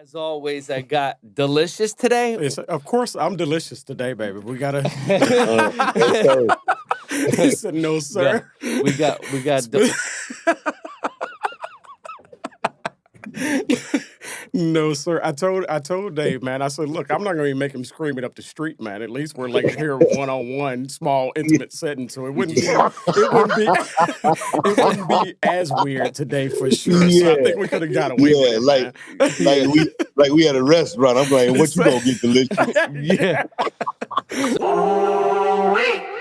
As always, I got delicious today. Of course, I'm delicious today, baby. We gotta. Yes, sir. He said, "No, sir." We got. No, sir. I told Dave, man. I said, look, I'm not going to make him scream it up the street, man. At least we're like here one-on-one, small, intimate setting, so it wouldn't be as weird today for sure. Yeah. So I think we could have got away with it. like we at a restaurant. I'm like, what you gonna get delicious? Yeah.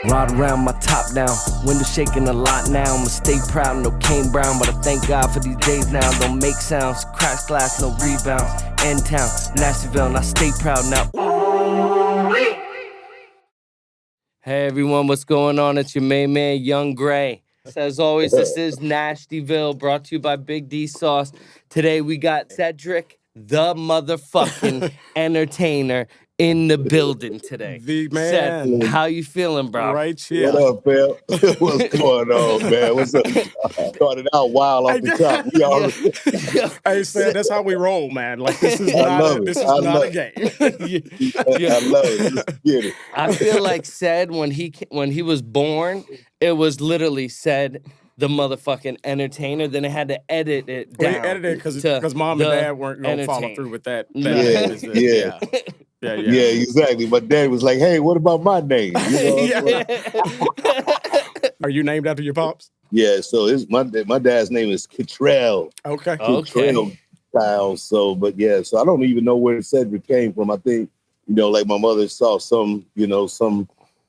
Ride around my top down, window shaking a lot now. I'ma stay proud, no Kane Brown, but I thank God for these days now. Don't make sounds, crash glass, no rebounds. End town, Nashtyville, and I stay proud now. Hey everyone, what's going on? It's your main man, Young Gray. As always, this is Nashtyville, brought to you by Big D Sauce. Today we got Cedric the motherfucking Entertainer in the building today. The man. Ced, how you feeling, bro? Right here. What up, fam? What's going on, man? What's up? Started out wild off the top. We already... Hey, Ced, that's how we roll, man. Like, this is not a game. I love it. Let's get it. I feel like Ced, when he was born, it was literally Ced the motherfucking Entertainer. Then it had to edit it down. Well, he edited it because mom and dad weren't going to follow through with that. Yeah. Yeah, exactly. My dad was like, "Hey, what about my name?" You know? Are you named after your pops? Yeah. So my dad's name is Kittrell. Okay. Kittrell style. So I don't even know where Cedric came from. I think like my mother saw some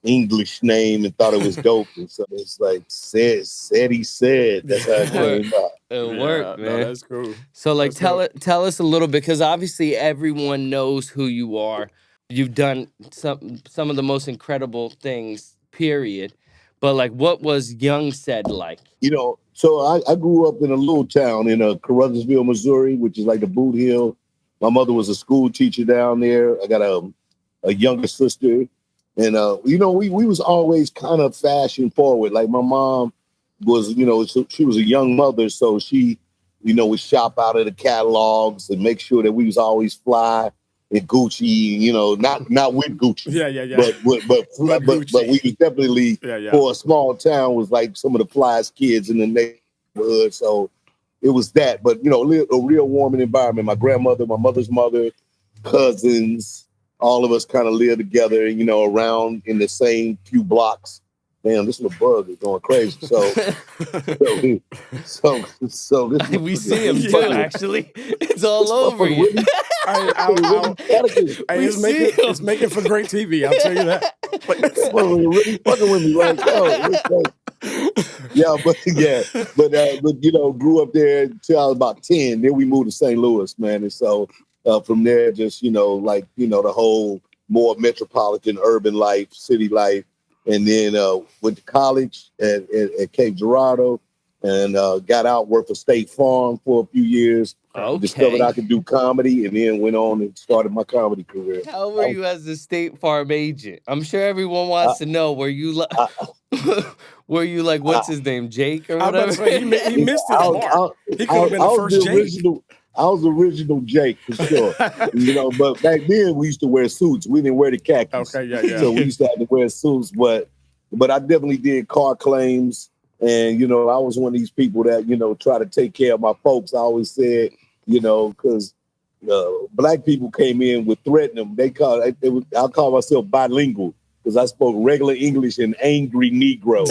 English name and thought it was dope, and so it's like said he said. That's how it came out. It worked, man. No, that's cool. So, like, tell us a little bit, because obviously everyone knows who you are. You've done some of the most incredible things, period. But, like, what was young Ced like? So I grew up in a little town in Carruthersville, Missouri, which is like the Boot Hill. My mother was a school teacher down there. I got a younger sister. And, we was always kind of fashion forward. Like my mom was, she was a young mother. So she, would shop out of the catalogs and make sure that we was always fly and Gucci, not with Gucci. Yeah. But we was definitely, for a small town, was like some of the flyest kids in the neighborhood. So it was that. But, a real warming environment. My grandmother, my mother's mother, cousins, all of us kind of live together, around in the same few blocks. Damn, this little bug is going crazy. So this We see him too, actually. It's all over you. It's making for great TV, I'll tell you that. Really fucking with me, right? But grew up there until I was about 10. Then we moved to St. Louis, man. And so from there, just, the whole more metropolitan urban life, city life. And then went to college at Cape Girardeau and got out, worked for State Farm for a few years. Okay. Discovered I could do comedy and then went on and started my comedy career. How were you as a State Farm agent? I'm sure everyone wants to know. Were you like, what's his name, Jake or whatever? I was about to say, he missed his mark. He could have been the first Jake. I was original Jake for sure, but back then we used to wear suits. We didn't wear the khakis. Okay, yeah. So we used to have to wear suits, but I definitely did car claims. And, I was one of these people that, try to take care of my folks. I always said, because black people came in with threatening them. I call myself bilingual because I spoke regular English and angry Negro.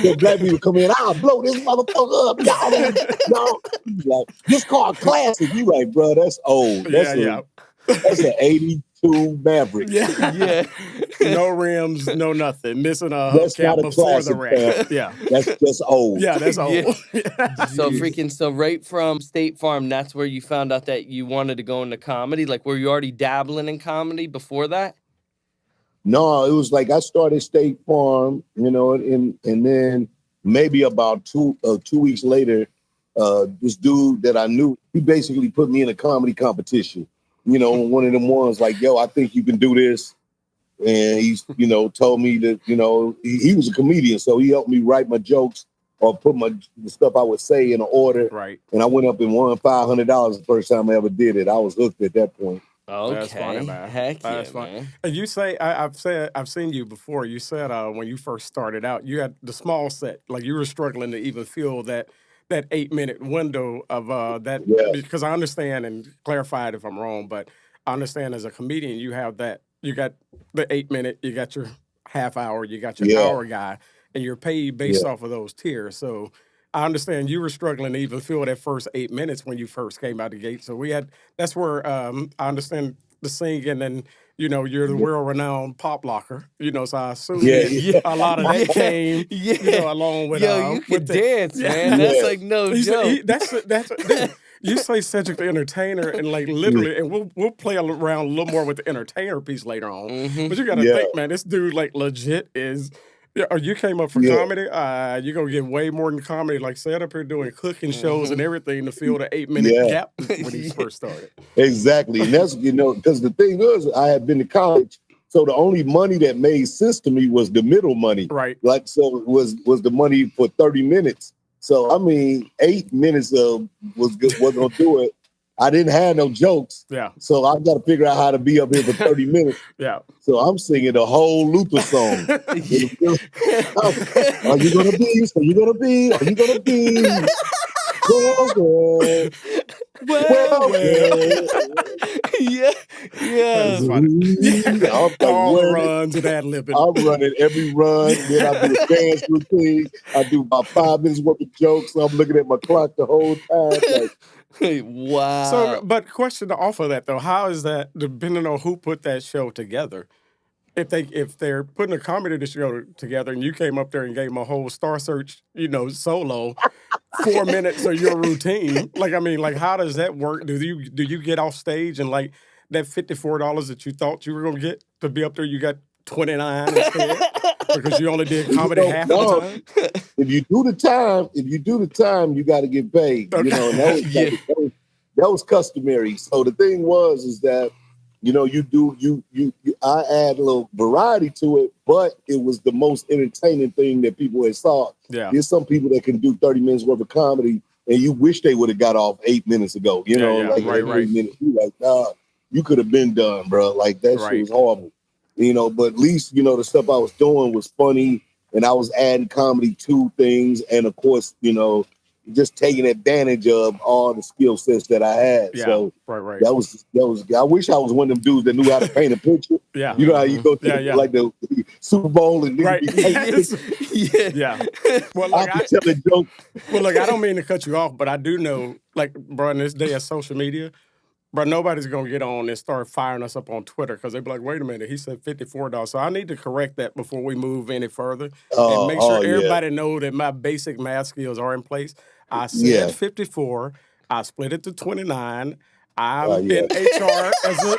So black people come in, I'll blow this motherfucker up. No. Like, this car classic. You like, bro, that's old. That's an 82 Maverick. Yeah. No rims, no nothing. Missing a hubcap before the ramp. Yeah. That's just old. Yeah, that's old. Yeah. So right from State Farm, that's where you found out that you wanted to go into comedy? Like, were you already dabbling in comedy before that? No, it was like I started State Farm, and then maybe about two weeks later, this dude that I knew, he basically put me in a comedy competition. One of them ones like, yo, I think you can do this. And he's, told me that, he was a comedian. So he helped me write my jokes or put the stuff I would say in an order. Right. And I went up and won $500 the first time I ever did it. I was hooked at that point. That's funny, Okay. man. Heck That's yeah, funny. man. And you say I've seen you before. You said when you first started out, you had the small set. Like you were struggling to even fill that 8-minute window of that. Yeah. Because I understand, and clarify it if I'm wrong, but I understand as a comedian you have that. You got the 8-minute, you got your half hour, you got your hour guy, and you're paid based off of those tiers. So I understand you were struggling to even fill that first 8 minutes when you first came out the gate. So that's where I understand the singing, and you're the world-renowned pop locker. So I assume a lot of that came, along with you can dance, man. That's like no joke. Dude, you say Cedric the Entertainer, and like literally, and we'll play around a little more with the entertainer piece later on. But you got to think, man, this dude like legit is. Yeah, you came up for comedy. You're gonna get way more than comedy. Like set up here doing cooking shows and everything to fill the 8-minute gap when he first started. Exactly, and that's because the thing was, I had been to college, so the only money that made sense to me was the middle money. Right. Like so, it was the money for 30 minutes. So I mean, 8 minutes of wasn't gonna do it. I didn't have no jokes. Yeah. So I got to figure out how to be up here for 30 minutes. Yeah. So I'm singing the whole Luther song. Are you gonna be? Are you gonna be? Are you gonna be? Well. Yeah. All the runs and ad-libbing. I'm running every run. Then I do a dance routine. I do about 5 minutes worth of jokes. So I'm looking at my clock the whole time. Like, wow. So, but question to offer that though, how is that depending on who put that show together? If they're putting a comedy show together and you came up there and gave them a whole Star Search, solo, 4 minutes of your routine, how does that work? Do you get off stage and like that $54 that you thought you were gonna get to be up there, you got 29 instead because you only did comedy half of the time? If you do the time, you got to get paid. Okay. And that was customary. So the thing is that I add a little variety to it, but it was the most entertaining thing that people had saw. Yeah. There's some people that can do 30 minutes worth of comedy and you wish they would have got off 8 minutes ago. Right. Minutes. You like, nah, you could have been done, bro. Like that shit was horrible. But at least, the stuff I was doing was funny and I was adding comedy to things. And of course, just taking advantage of all the skill sets that I had. Yeah, so right. That was. I wish I was one of them dudes that knew how to paint a picture. Yeah, you know how you go to like the Super Bowl and right. Yeah. Well, I can tell a joke. Well, look, I don't mean to cut you off, but I do know, like, bro, in this day of social media, bro, nobody's gonna get on and start firing us up on Twitter because they be like, "Wait a minute, he said $54." So I need to correct that before we move any further and make sure everybody know that my basic math skills are in place. I said 54. I split it to 29. I'm in HR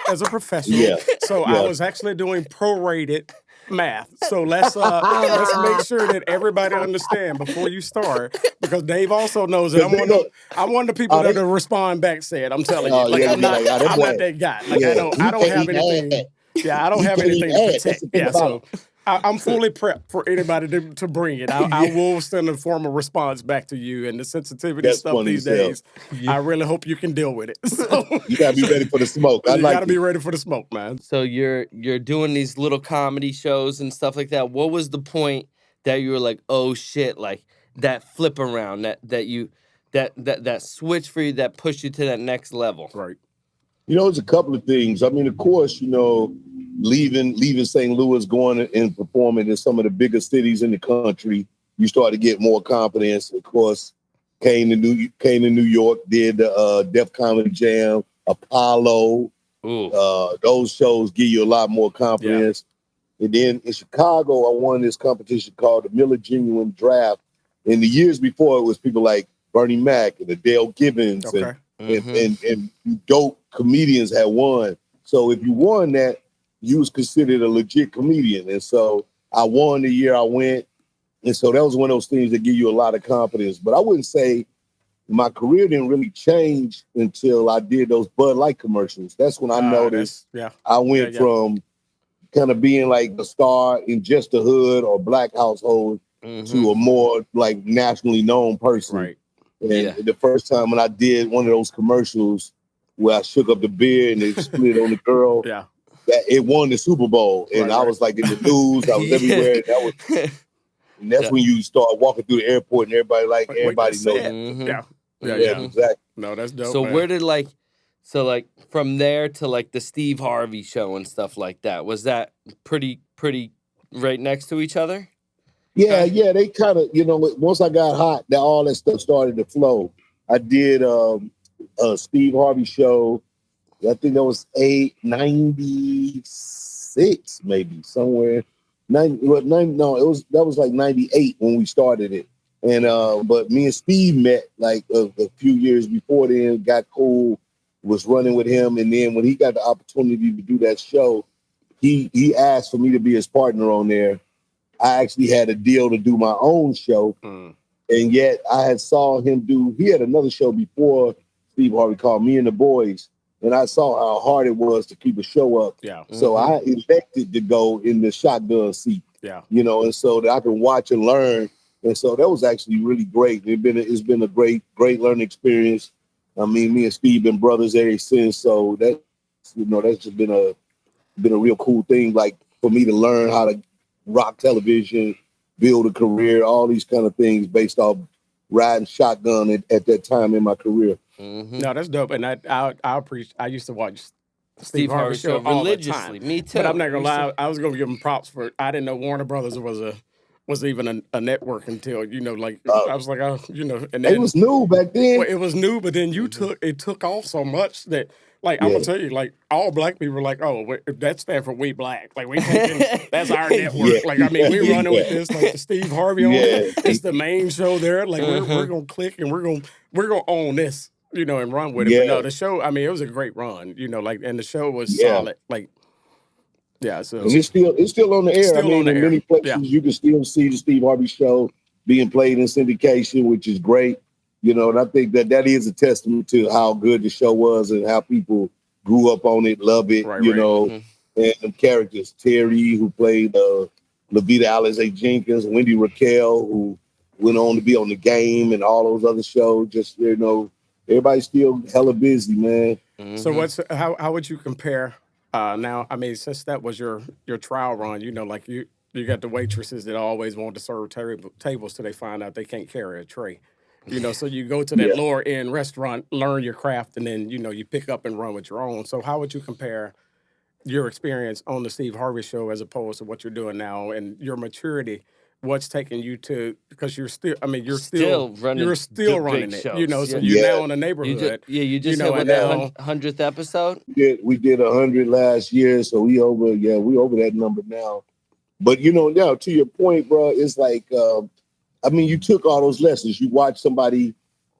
as a professional, so I was actually doing prorated math. So let's make sure that everybody understand before you start, because Dave also knows that I'm one of the people that will respond back. Said I'm telling you, I'm not that guy. Like I don't have anything. Yeah, I don't have anything to protect. Yeah, so I'm fully prepped for anybody to bring it. I will send a formal response back to you, and the sensitivity stuff these days. I really hope you can deal with it. So, you gotta be ready for the smoke. You gotta be ready for the smoke, man. So you're doing these little comedy shows and stuff like that. What was the point that you were like, oh shit, like that flip around, that switch for you that pushed you to that next level? Right. It's a couple of things. I mean, of course, leaving St. Louis, going and performing in some of the biggest cities in the country, you start to get more confidence. Of course, came to New York, did the Def Comedy Jam, Apollo. Those shows give you a lot more confidence. Yeah. And then in Chicago, I won this competition called the Miller Genuine Draft. In the years before, it was people like Bernie Mac and Adele Gibbons and dope comedians had won. So if you won that, you was considered a legit comedian. And so I won the year I went. And so that was one of those things that give you a lot of confidence. But I wouldn't say my career didn't really change until I did those Bud Light commercials. That's when I noticed I went from kind of being like a star in just the hood or black household to a more like nationally known person. Right. And the first time when I did one of those commercials where I shook up the beer and it split on the girl, that it won the Super Bowl. And I was like in the news, I was everywhere. And that's when you start walking through the airport and everybody knows. Yeah, exactly. No, that's dope. So man. where did from there to like the Steve Harvey show and stuff like that, was that pretty right next to each other? Yeah, they kind of, once I got hot, all that stuff started to flow. I did a Steve Harvey show. I think that was 96, maybe somewhere. That was like 98 when we started it. And but me and Steve met like a few years before then, got cool, was running with him, and then when he got the opportunity to do that show, he asked for me to be his partner on there. I actually had a deal to do my own show, and yet I had saw him he had another show before Steve Harvey called Me and the Boys, and I saw how hard it was to keep a show up. Yeah. So I elected to go in the shotgun seat. Yeah. And so that I can watch and learn. And so that was actually really great. It's been a great learning experience. I mean, me and Steve been brothers ever since. So that's just been a real cool thing, like for me to learn how to rock television, build a career, all these kind of things based off riding shotgun at that time in my career. No, that's dope. And I appreciate. I used to watch Steve Harvey show all religiously. the time. Me too. But I'm not gonna lie. I was gonna give him props for. I didn't know Warner Brothers was even a network until I was like, and then it was new back then. Well, it was new, but then it took off so much that. Like, I'm gonna tell you, like, all black people were like, oh, that stands for We Black. Like, we taking, that's our network. Like, I mean, we're running with this, like the Steve Harvey on it. It's the main show there. Like, we're gonna click and we're gonna own this, and run with it. But no, the show, I mean, it was a great run, and the show was solid. Like, so and it's still on the air. I mean, in many places you can still see the Steve Harvey show being played in syndication, which is great. And I think that is a testament to how good the show was and how people grew up on it, love it, and the characters, Terry, who played Levita Alize Jenkins, Wendy Raquel, who went on to be on The Game and all those other shows. Just, everybody's still hella busy, man. So how would you compare now? I mean, since that was your trial run, like you got the waitresses that always want to serve tables till they find out they can't carry a tray. So you go to that lower end restaurant, learn your craft, and then, you pick up and run with your own. So how would you compare your experience on the Steve Harvey show as opposed to what you're doing now and your maturity? What's taking you to, because you're still running it, shows. So you're now in the neighborhood. You just hit with that 100th episode? We did 100 last year, so we over that number now. But, now to your point, bro, it's like, I mean, you took all those lessons. You watch somebody,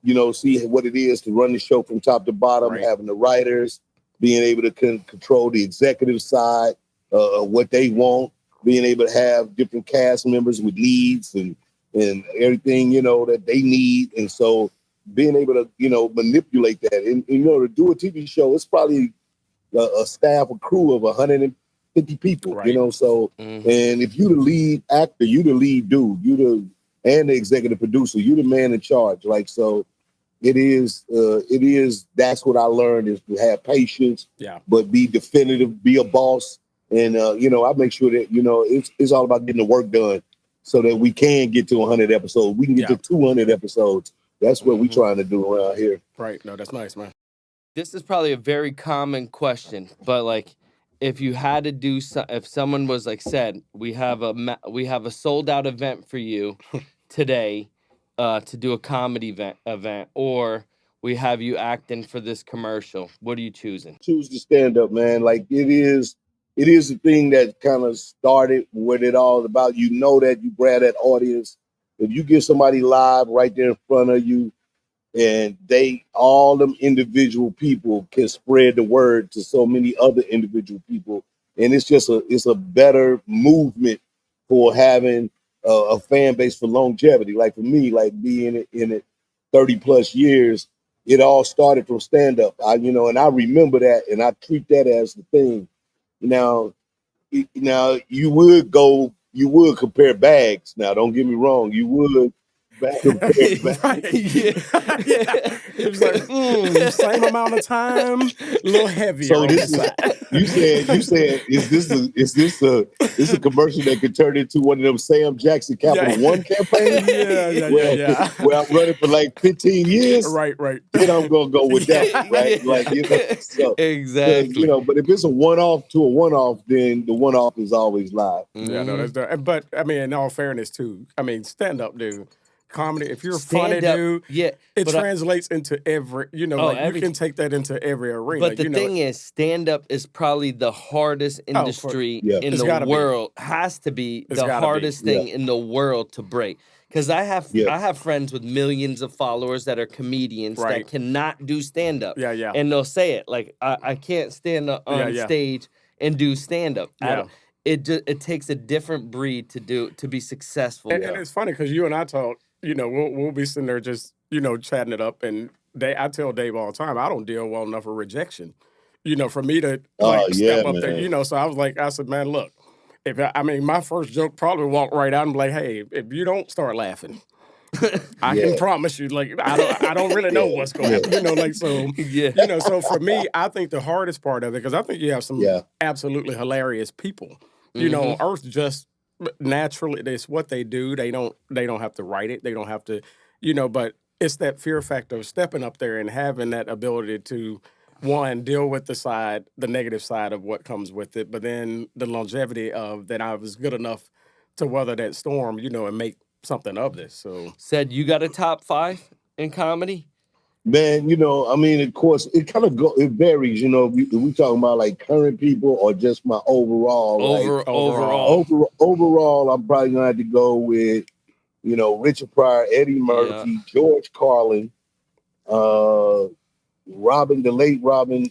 see what it is to run the show from top to bottom, having the writers, being able to control the executive side, what they want, being able to have different cast members with leads and everything, that they need. And so being able to, manipulate that. And to do a TV show, it's probably a staff, a crew of 150 people, So, and if you're the lead actor, you the lead dude, and the executive producer, you the man in charge. Like, so it is, that's what I learned, is to have patience, but be definitive, be a boss. And, I make sure that, it's all about getting the work done so that we can get to 100 episodes. We can get to 200 episodes. That's what we're trying to do around here. Right. No, that's nice, man. This is probably a very common question, but like, if you had to do if someone was like said, we have a sold out event for you today to do a comedy event, or we have you acting for this commercial, what are you choosing? Choose to stand up, man. Like it is the thing that kind of started what it all about. That you grab that audience. If you get somebody live right there in front of you, and all them individual people can spread the word to so many other individual people. And it's a better movement for having a fan base for longevity. Like for me, like being in it 30 plus years, it all started from stand up. And I remember that, and I treat that as the thing. Now you would go, you would compare bags. Now, don't get me wrong. You would compare bags. Right. Yeah. It was like, same amount of time, a little heavier So on the this is side. you said is this a commercial that could turn into one of them Sam Jackson Capital One campaigns? Yeah. Where I'm running for like 15 years. Right. Then I'm gonna go with that, right? Yeah. Like, so Exactly. but if it's a one-off to a one-off, then the one-off is always live. Yeah, no, that's the. But I mean, in all fairness, too. I mean, stand up, dude. Comedy. If you're funny, Stand-up, dude, yeah, it but translates into every. You know, like you can take that into every arena. But the thing is, stand-up is probably the hardest industry in It's the gotta be. world. Has to be It's the gotta be. hardest thing in the world to break. Because I have friends with millions of followers that are comedians that cannot do stand-up. Yeah. And they'll say it like, I can't stand up on stage and do stand-up. Yeah. It takes a different breed to be successful. And it's funny because you and I talk. You know, we'll be sitting there just chatting it up, and I tell Dave all the time, I don't deal well enough with rejection. You know, for me to step up there. You know, so I said, man, look, my first joke probably walk right out and be like, hey, if you don't start laughing, I can promise you, like, I don't really know what's going to happen. You know, like, so, so for me, I think the hardest part of it, because I think you have some absolutely hilarious people, you know, on Earth just naturally, it's what they do. They don't have to write it. They don't have to, but it's that fear factor of stepping up there and having that ability to, one, deal with the negative side of what comes with it, but then the longevity of that I was good enough to weather that storm, and make something of this. So, Said you got a top 5 in comedy? Man, of course, it kind of it varies. If we talking about like current people or just my overall. Overall, I'm probably gonna have to go with, Richard Pryor, Eddie Murphy, George Carlin, the late Robin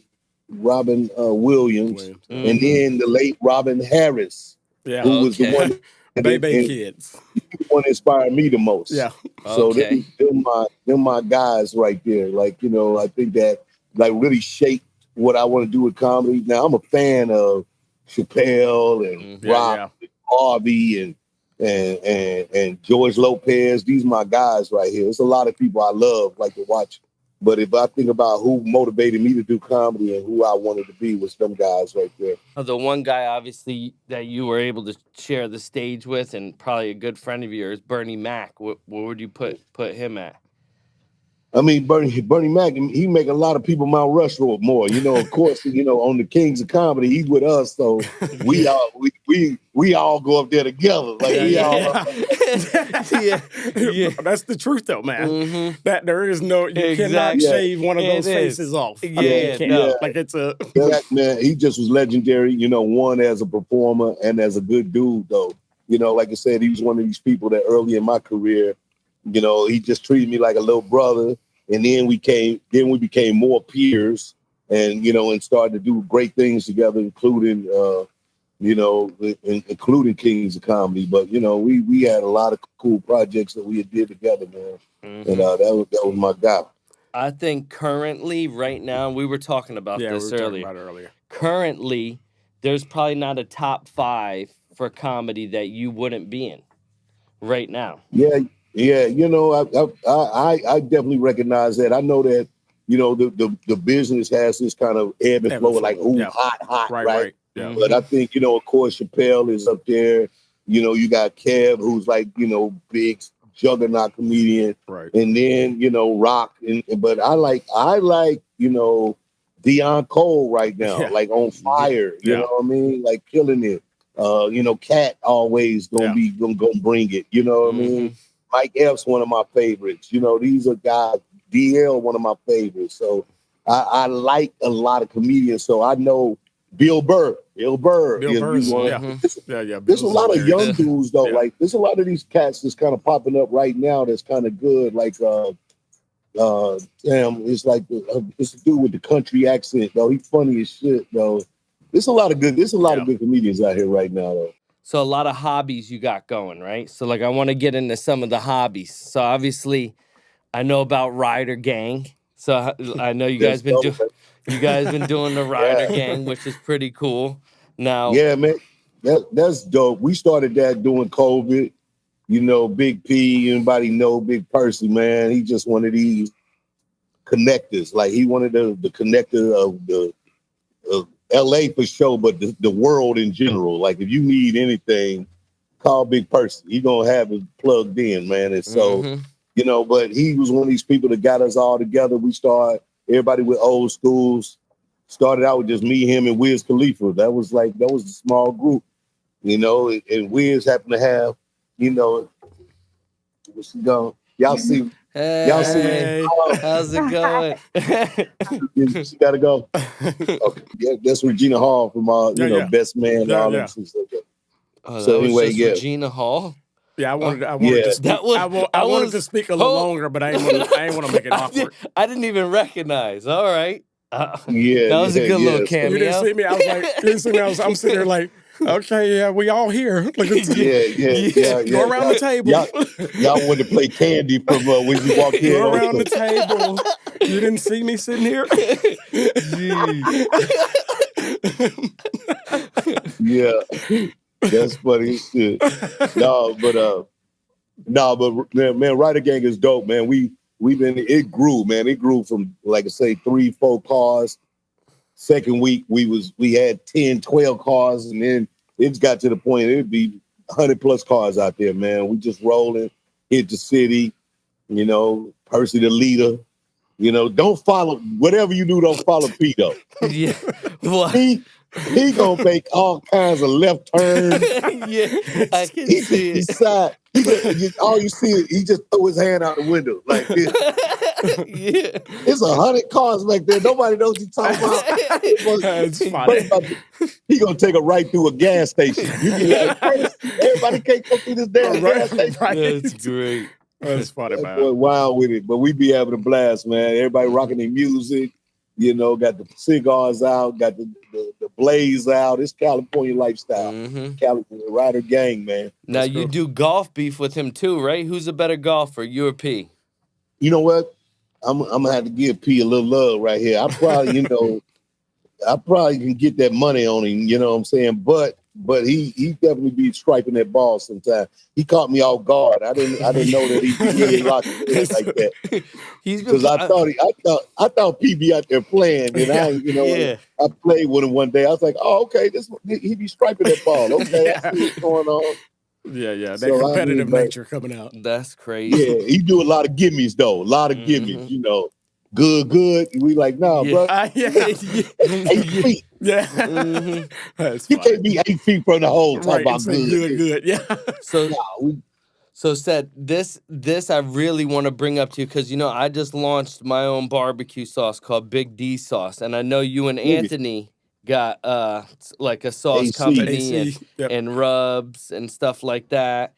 Williams, and then the late Robin Harris, who was the one. Baby Kids. The one inspired me the most. Yeah. So them my guys right there. Like, I think that like really shaped what I want to do with comedy. Now I'm a fan of Chappelle and Rock, and Harvey and George Lopez. These are my guys right here. There's a lot of people I love, like to watch. But if I think about who motivated me to do comedy and who I wanted to be, was them guys right there. The one guy, obviously, that you were able to share the stage with, and probably a good friend of yours, Bernie Mac. Where would you put him at? I mean, Bernie Mac, he make a lot of people Mount Rushmore more. Of course, on the Kings of Comedy, he's with us, so we all go up there together. Like That's the truth, though, man. Mm-hmm. That there is no, you cannot shave one of those faces off. Like it's a man. He just was legendary. One as a performer and as a good dude, though. Like I said, he was one of these people that early in my career, he just treated me like a little brother. And then we became more peers and, and started to do great things together, including, including Kings of Comedy. But, we had a lot of cool projects that we did together, man. Mm-hmm. And that was my guy. I think currently, right now, we were talking about this earlier. Currently, there's probably not a top 5 for comedy that you wouldn't be in right now. Yeah. Yeah, I definitely recognize that. I know that, the business has this kind of ebb and flow, like, hot, right? Yeah. But I think, of course, Chappelle is up there. You got Kev, who's like, big juggernaut comedian. Right. And then, Rock. But I like, Deion Cole right now, like on fire. You know what I mean? Like killing it. Cat always gonna bring it. You know what I mean? Mike Epps, one of my favorites. These are guys. DL, one of my favorites. So I like a lot of comedians. So I know Bill Burr. There's a lot of young dudes though. Like there's a lot of these cats that's kind of popping up right now. That's kind of good. Like it's like it's a dude with the country accent though. He's funny as shit though. There's a lot of good comedians out here right now though. So a lot of hobbies you got going, right? So like I want to get into some of the hobbies. So obviously I know about Rider Gang. So I know you guys been doing the Rider Gang, which is pretty cool. Now, yeah, man. that's dope. We started that during COVID. You know, Big P, anybody know Big Percy, man. He just one of these connectors. Like he wanted the connector of LA for sure, but the world in general. Like if you need anything, call Big Percy. He gonna have it plugged in, man. And so, you know, but he was one of these people that got us all together. We started, everybody with old schools, started out with just me, him, and Wiz Khalifa. That was a small group, you know, and Wiz happened to have, you know, what's he going? Y'all see, Hey, how's it going? she gotta go. Okay. Yeah, that's Regina Hall from Best Man and all that stuff like that. Oh, so anyway, Regina Hall. Yeah, I wanted to speak. I wanted to speak a little longer, but I ain't want to make it awkward. I didn't even recognize. All right. That was a good little cameo. You didn't see me. I was like, I'm sitting there like, okay, yeah, we all here. Look at Go around the table. Y'all wanted to play candy from when you walked in. Go around the table. You didn't see me sitting here. Yeah. That's funny as shit. But man, Rider Gang is dope, man. It grew, man. It grew from, like I say, 3-4 cars. Second week, we had 10, 12 cars, and then it's got to the point it'd be 100 plus cars out there, man. We just rolling, hit the city, you know, Percy the leader. You know, don't follow, whatever you do, don't follow P though. Yeah. What? He gonna make all kinds of left turns. Yeah, I can see it. All you see is he just throw his hand out the window like this. Yeah. It's 100 cars back there. Nobody knows what you're talking about. That's funny. He gonna take a right through a gas station. You be like, everybody can't come through this damn gas station. Right. That's great. That's funny, man. Boy, wild with it, but we be having a blast, man. Everybody rocking their music. You know, got the cigars out, got the blaze out. It's California lifestyle. California Rider Gang, man. Now, you do golf beef with him too, right? Who's a better golfer, you or P? You know what? I'm gonna have to give P a little love right here. I probably, I probably can get that money on him, you know what I'm saying? But he definitely be striping that ball sometimes. He caught me off guard. I didn't know that he really locked it like that. Because I thought P be out there playing, and I played with him one day. I was like, oh, okay, he be striping that ball. Okay, I see what's going on. Yeah, that competitive nature coming out. That's crazy. Yeah, he do a lot of gimmies though. A lot of gimmies, you know. Good. We like, nah, bro. 8 feet. Yeah. You can't be 8 feet from the hole talking about good. Yeah. So Seth, this I really want to bring up to you because I just launched my own barbecue sauce called Big D Sauce, and I know you and Anthony got like a sauce company and rubs and stuff like that.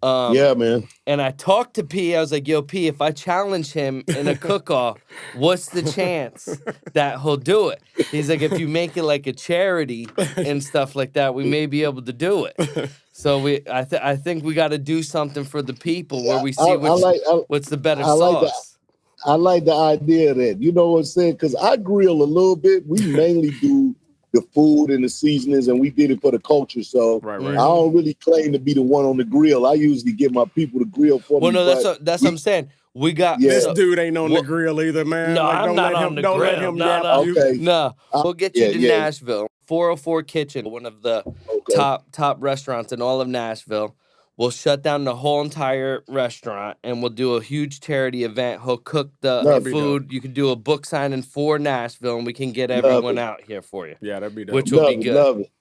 Yeah, man. And I talked to P. I was like, yo, P, if I challenge him in a cook-off, what's the chance that he'll do it? He's like, if you make it like a charity and stuff like that, we may be able to do it. So I think we got to do something for the people where we see what's the better sauce. I like the idea of that. You know what I'm saying? Because I grill a little bit. We mainly do the food and the seasonings, and we did it for the culture. So I don't really claim to be the one on the grill. I usually get my people to grill for me. Well, no, that's what I'm saying. We got this dude ain't on the grill either, man. No, I'm not on the grill. Don't let him No, we'll get you to Nashville. 404 Kitchen, one of the top restaurants in all of Nashville. We'll shut down the whole entire restaurant, and we'll do a huge charity event. He'll cook the food. You can do a book signing for Nashville, and we can get everyone out here for you. Yeah, that'd be dope. Which will be good. Love it.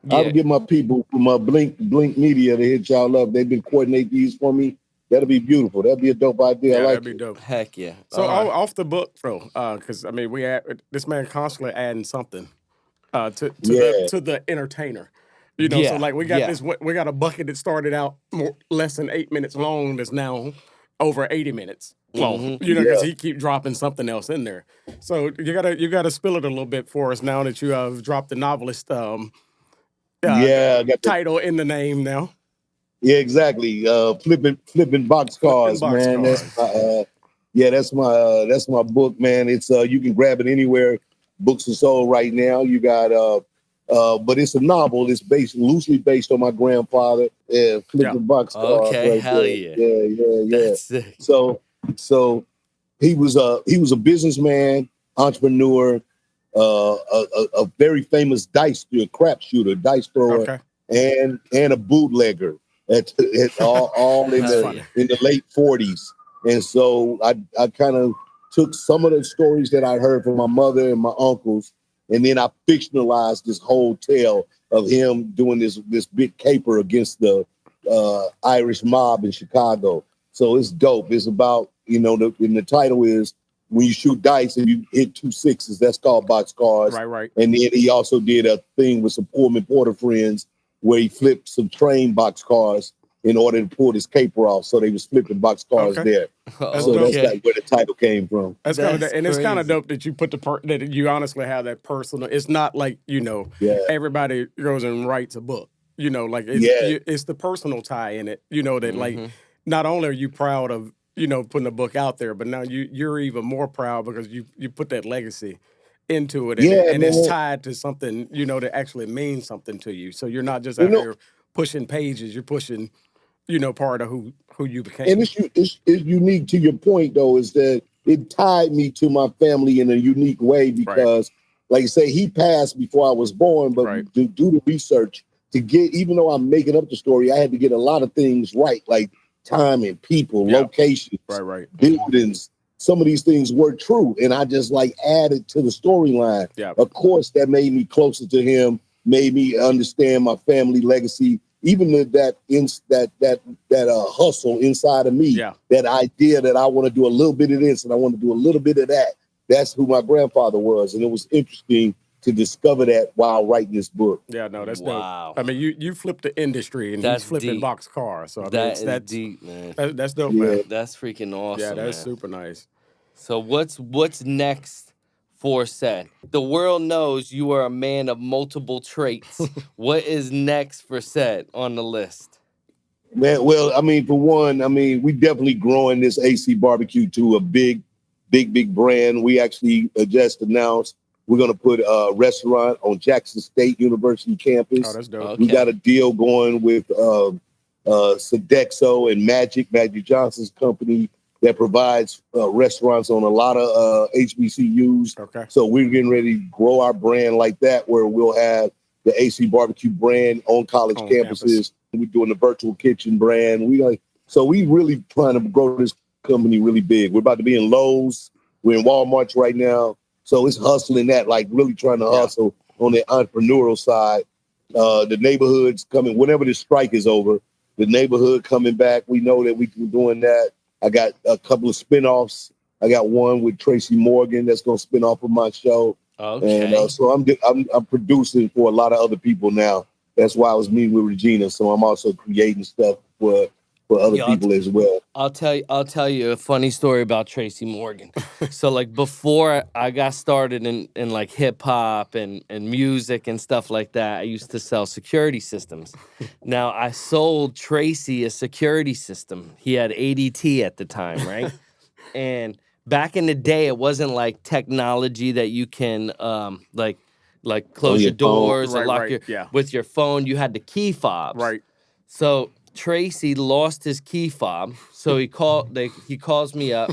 Yeah. I'll get my people from Blink Media to hit y'all up. They've been coordinating these for me. That'll be beautiful. That'll be a dope idea. Yeah, I like that'd be dope. Heck yeah. So off the book, bro, because I mean, this man constantly adding something to the entertainer. So like we got this. We got a bucket that started out less than 8 minutes long. That's now over 80 minutes long. Because he keep dropping something else in there. So you gotta spill it a little bit for us now that you have dropped the novelist title in the name now. Yeah, exactly. Flipping boxcars, man. That's my book, man. It's you can grab it anywhere books are sold right now. You got But it's a novel. It's loosely based on my grandfather. Yeah, flipping boxcars Okay, right hell there. yeah. Yeah. That's sick. So he was a businessman, entrepreneur, a very famous crap shooter, dice thrower, and a bootlegger all in Hell the late 40s. And so I kind of took some of the stories that I heard from my mother and my uncles, and then I fictionalized this whole tale of him doing this big caper against the Irish mob in Chicago. So it's dope. It's about, and the title is when you shoot dice and you hit 2 6s, that's called boxcars. Right. And then he also did a thing with some Pullman Porter friends where he flipped some train boxcars in order to pull this caper off. So they was flipping boxcars there. So that's like where the title came from. That's kind of, and it's kind of dope that you put that you honestly have that personal. It's not like everybody goes and writes a book. It's the personal tie in it. That like not only are you proud of putting a book out there, but now you're even more proud because you put that legacy into it, and it's tied to something that actually means something to you. So you're not just out here pushing pages. You're pushing part of who you became. And it's unique to your point, though, is that it tied me to my family in a unique way because, like I say, he passed before I was born, but to do the research, even though I'm making up the story, I had to get a lot of things right, like time and people, locations, buildings. Some of these things were true, and I just added to the storyline. Of course, that made me closer to him, made me understand my family legacy. Even that hustle inside of me, that idea that I want to do a little bit of this and I want to do a little bit of that. That's who my grandfather was, and it was interesting to discover that while writing this book. Yeah, no, that's dope. I mean, you flipped the industry, and he's flipping boxcars. So that's deep, man. That's dope, man. That's freaking awesome. Yeah, that's super nice. So what's next for Seth? The world knows you are a man of multiple traits. What is next for Seth on the list? Man, well, I mean, for one, we definitely growing this AC barbecue to a big brand. We actually just announced we're going to put a restaurant on Jackson State University campus. Oh, that's dope. Okay. We got a deal going with Sodexo and Magic Johnson's company that provides restaurants on a lot of HBCUs. Okay. So we're getting ready to grow our brand like that, where we'll have the AC Barbecue brand on college campuses. Campus. We're doing the virtual kitchen brand. So we really trying to grow this company really big. We're about to be in Lowe's. We're in Walmart right now. So it's hustling that, really trying to hustle on the entrepreneurial side. The neighborhood's coming, whenever this strike is over, the neighborhood coming back. We know that we're doing that. I got a couple of spinoffs. I got one with Tracy Morgan that's going to spin off of my show. Okay. And so I'm producing for a lot of other people now. That's why I was meeting with Regina. So I'm also creating stuff for other people as well. I'll tell you a funny story about Tracy Morgan. So before I got started in hip hop and music and stuff like that, I used to sell security systems. Now I sold Tracy a security system. He had ADT at the time, right? And back in the day, it wasn't like technology that you can close your doors or lock with your phone. You had the key fobs. Right. So Tracy lost his key fob, so he calls me up,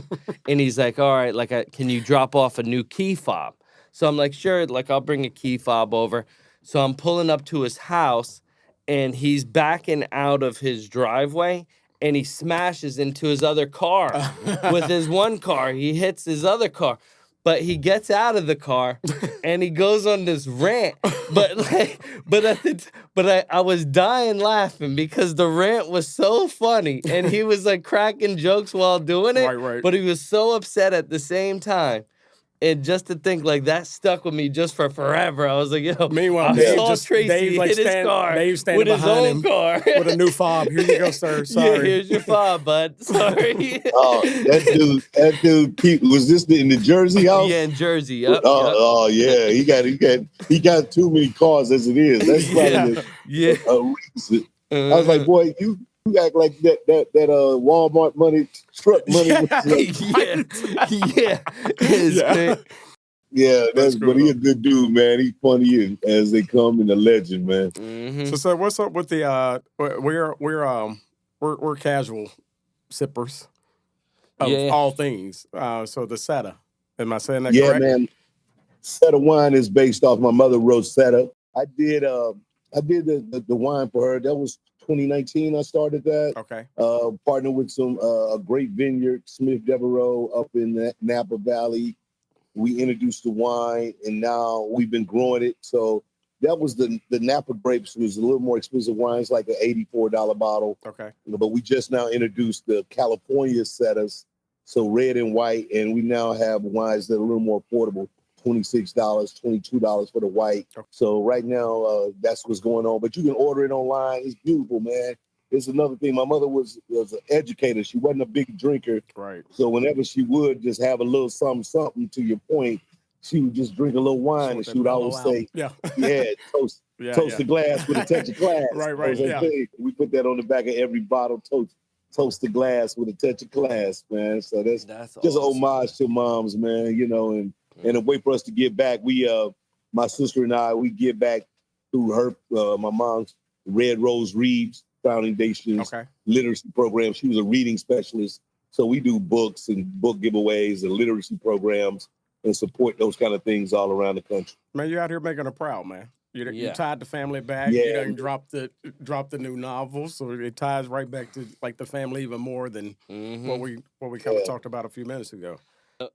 and he's like, "All right, can you drop off a new key fob?" So I'm like, "Sure, I'll bring a key fob over." So I'm pulling up to his house, and he's backing out of his driveway, and he smashes into his other car. With his one car, he hits his other car. But he gets out of the car and he goes on this rant. But I was dying laughing because the rant was so funny and he was cracking jokes while doing it. Right. But he was so upset at the same time. And just to think that stuck with me just for forever. I was like, yo, meanwhile, I saw Tracy hit his car with his own car. With a new fob. Here you go, sir. Sorry. Yeah, here's your fob, bud. Sorry. Oh, that dude, Pete, was this in the Jersey house? Yeah, in Jersey. Yep. Oh, yeah. He got too many cars as it is. That's probably reason. I was like, boy, you act like that Walmart money, truck money. Yeah. Yeah, That's cool, but he though. a good dude, man. He's funny as they come in the legend, man. Mm-hmm. So what's up with the we're casual sippers of Yeah. all things. So the Seta, am I saying that Yeah, correct? man. Seta wine is based off my mother wrote Seta. I did the wine for her. That was 2019. I started that. Okay. Partnered with some a great vineyard, Smith Devereaux, up in the Napa Valley. We introduced the wine, and now we've been growing it. So that was the Napa grapes was a little more expensive wine. It's like an $84 bottle. Okay. But we just now introduced the California Setas, so red and white, and we now have wines that are a little more affordable. $26, $22 for the white. Okay. So right now, that's what's going on. But you can order it online. It's beautiful, man. It's another thing. My mother was an educator. She wasn't a big drinker. Right. So whenever she would just have a little something to your point, she would just drink a little wine, and she would always say, yeah, toast the glass with a touch of class. right, yeah. We put that on the back of every bottle, toast the glass with a touch of class, man. So that's just awesome. an homage to moms, man, and a way for us to give back. We, my sister and I, we give back through her, my mom's Red Rose Reads Foundation's literacy program. She was a reading specialist. So we do books and book giveaways and literacy programs and support those kind of things all around the country. Man, you're out here making her proud, man. You tied the family back. Yeah. You done dropped the new novel, so it ties right back to like the family even more than what we kind of talked about a few minutes ago.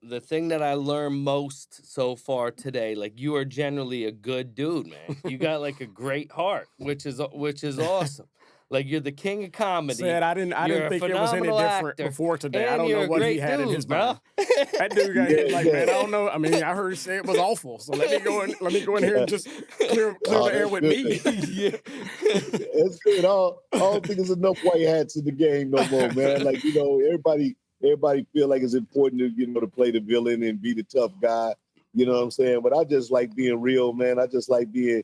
The thing that I learned most so far today, like you are generally a good dude, man. You got like a great heart, which is awesome. Like you're the king of comedy. Said I didn't think it was any different before today. I don't know what he had in his mind. That dude got hit like, man, I don't know. I mean, I heard him say it was awful. So let me go in here and just clear the air with me. Yeah. That's good. I don't think there's enough white hats in the game no more, man. Like, everybody feel like it's important to, to play the villain and be the tough guy. You know what I'm saying? But I just like being real, man. I just like being,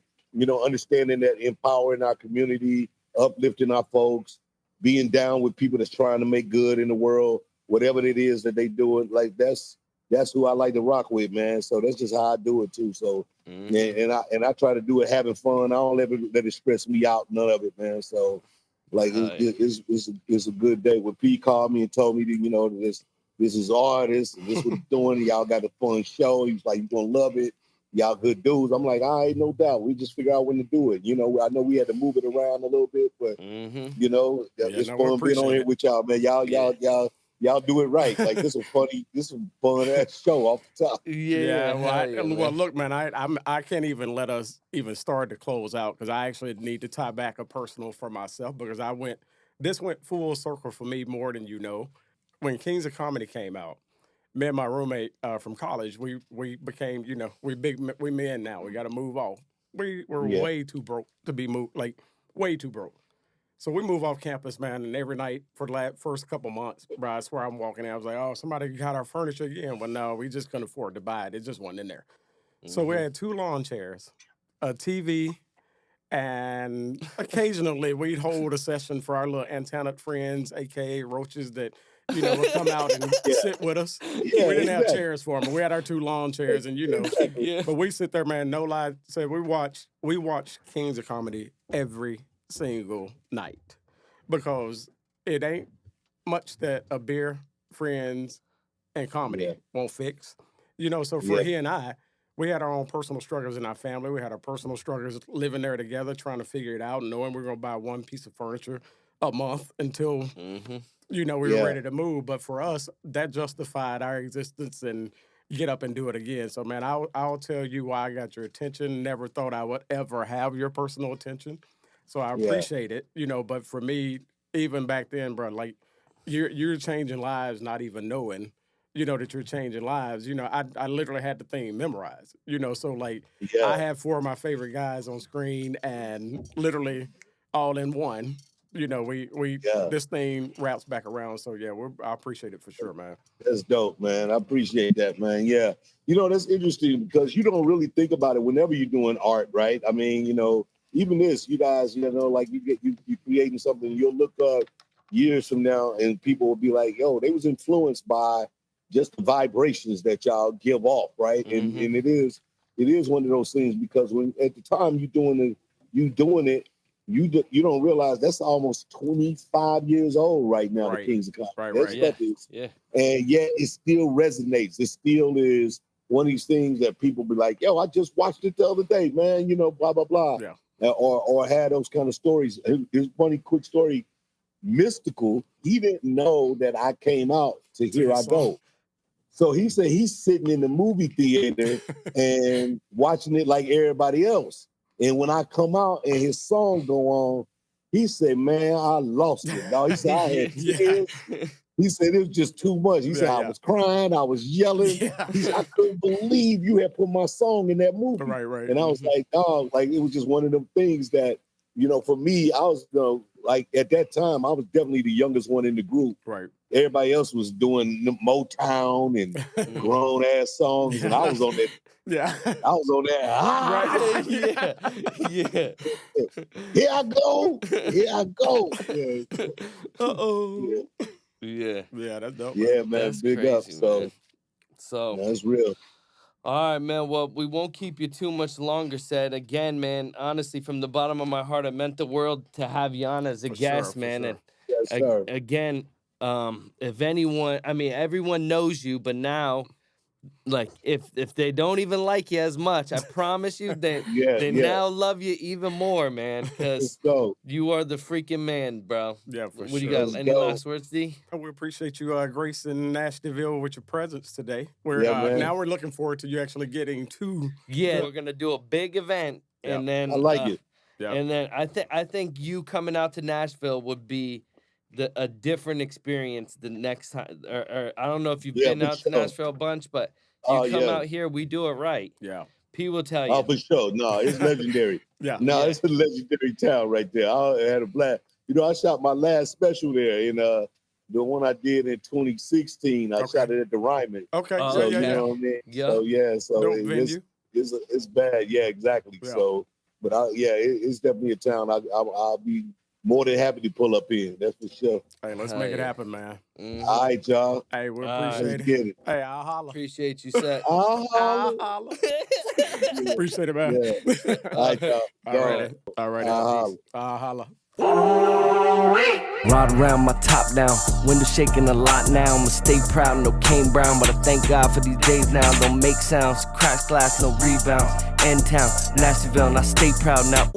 understanding that empowering our community, uplifting our folks, being down with people that's trying to make good in the world, whatever it is that they doing. Like that's who I like to rock with, man. So that's just how I do it too. So and I try to do it having fun. I don't let it stress me out, none of it, man. So like it's a good day. When P called me and told me that this is artist and this what he's doing, y'all got a fun show. He's like, you're gonna love it. Y'all good dudes. I'm like, all right, no doubt. We just figure out when to do it. I know we had to move it around a little bit, but it's fun being on here with y'all, man. Y'all do it right. Like this is a fun ass show off the top. Yeah. Well, look, man, I can't even let us even start to close out because I actually need to tie back a personal for myself because this went full circle for me more than you know. When Kings of Comedy came out, me and my roommate from college, we became, we men now. We got to move off. We were way too broke to be moved, like way too broke. So we move off campus, man, and every night for the first couple months, bro, I swear I'm walking in. I was like, oh, somebody got our furniture again. Well, no, we just couldn't afford to buy it. It just wasn't in there. So we had 2 lawn chairs, a TV, and occasionally we'd hold a session for our little antenna friends, a.k.a. roaches that would come out and sit with us. Yeah, we didn't have chairs for them. We had our 2 lawn chairs, and but we sit there, man. No lie, say we watch Kings of Comedy every single night because it ain't much that a beer, friends, and comedy won't fix. So for he and I, we had our own personal struggles in our family. We had our personal struggles living there together, trying to figure it out, knowing we were going to buy one piece of furniture a month until we were ready to move. But for us, that justified our existence and get up and do it again. So, man, I'll tell you why I got your attention. Never thought I would ever have your personal attention. So I appreciate it, But for me, even back then, bro, like you're changing lives, not even knowing, that you're changing lives. I literally had the thing memorized. So like I have 4 of my favorite guys on screen, and literally all in one. This thing wraps back around. So I appreciate it for sure, man. That's dope, man. I appreciate that, man. Yeah, that's interesting because you don't really think about it whenever you're doing art, right? I mean, even this, you guys, like you creating something, you'll look up years from now and people will be like, yo, they was influenced by just the vibrations that y'all give off, right? Mm-hmm. And it is one of those things, because when at the time you doing it, you don't realize that's almost 25 years old right now. Right. The Kings of Comedy. Right, That right. stuff is, Yeah. and yet it still resonates. It still is one of these things that people be like, yo, I just watched it the other day, man. You know, blah blah blah. Yeah. Or had those kind of stories. Here's a funny quick story. Mystical, he didn't know that I came out to Here I Go. So he said he's sitting in the movie theater and watching it like everybody else. And when I come out and his song go on, he said, man, I lost it, dog. He said, I had tears. He said, it was just too much. He said, I was crying, I was yelling. He said, I couldn't believe you had put my song in that movie. Right. And I was like, dog, like it was just one of them things that, you know, for me, I was, like at that time, I was definitely the youngest one in the group. Right. Everybody else was doing Motown and grown ass songs, and I was on that. Yeah. I was on that. Right. Yeah. Here I go. Here I go. Yeah. Uh-oh. Yeah. Yeah, that's dope. Yeah, man. That's Big crazy, up. So man. So that's real. all right, man. Well, we won't keep you too much longer, Said. Again, man, honestly, from the bottom of my heart, it meant the world to have you on as a guest, man. Sure. And Yes, sir. again, if anyone, I mean, everyone knows you, but now, like, if they don't even like you as much, I promise you, they now love you even more, man, because you are the freaking man, bro. Yeah, for what sure. do you got? Any last words, D? We appreciate you gracing Nashtyville with your presence today. Now we're looking forward to you actually getting to. Yeah, we're gonna do a big event, and then I like it. Yeah. And then I think you coming out to Nashville would be a different experience the next time. Or I don't know if you've been out to Nashville a bunch, but you come out here, we do it right. Yeah. P will tell you. Oh, for sure. No, it's legendary. It's a legendary town right there. I had a blast. You know, I shot my last special there in the one I did in 2016. I shot it at the Ryman. Okay. So you know what I mean? Yeah. So it's bad. Yeah, exactly. Yeah. So, but it's definitely a town I'll be more than happy to pull up in. That's for sure. Hey, let's make it happen, man. Mm-hmm. All right, y'all. Hey, we appreciate it. Get it. Hey, I'll holler. Appreciate you, Seth. I'll holler. Appreciate it, man. Yeah. All right, y'all. All right. I'll holler. Ride around my top down, window shaking a lot now. I'ma stay proud, no Kane Brown, but I thank God for these days now. Don't make sounds, crash glass, no rebounds. End town, Nashville, and I stay proud now.